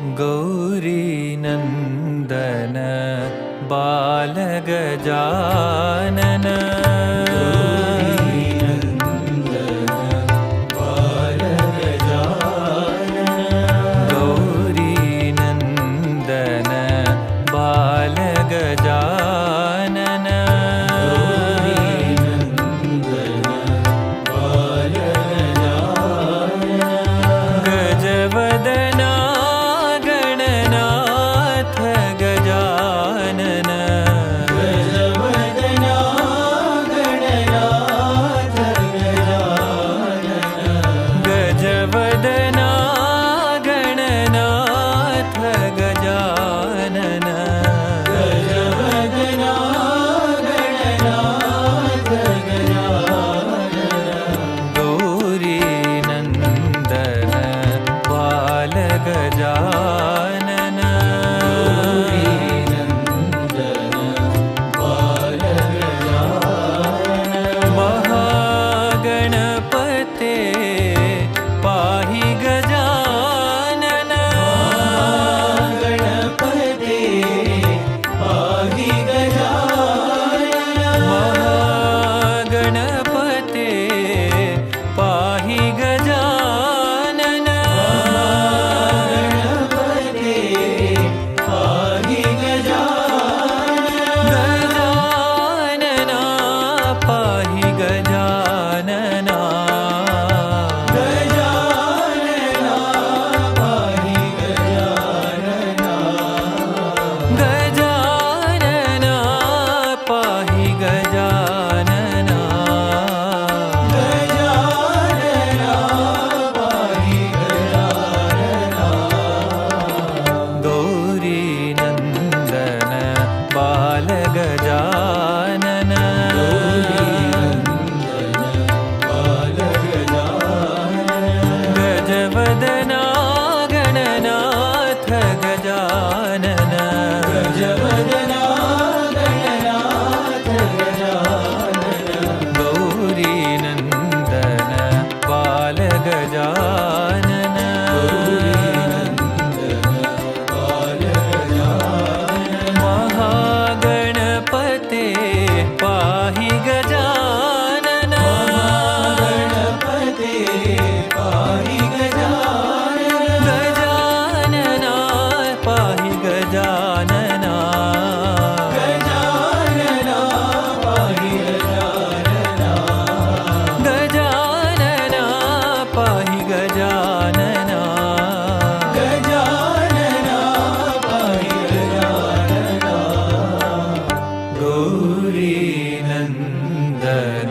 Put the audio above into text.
गौरीनन्दन बालगजानन गौरीनन्दन बालगजानन गजवदना गणनाथ गजानन गजवदना गणनाथ गजानन गौरीनन्दन बालगजानन महागणपते पाहि गजानन महागणपते पाहि गजानन गजानना पाहि गजानना गजानना पाहि गजानना गौरीनन्दन बालगजानन गजवदना गणनाथ गजानन गौरीनन्दन बालगजानन महागणपते पाहि गजानन गजानना पाहि गजानना गजानना पाहि गजानना गौरीनन्दन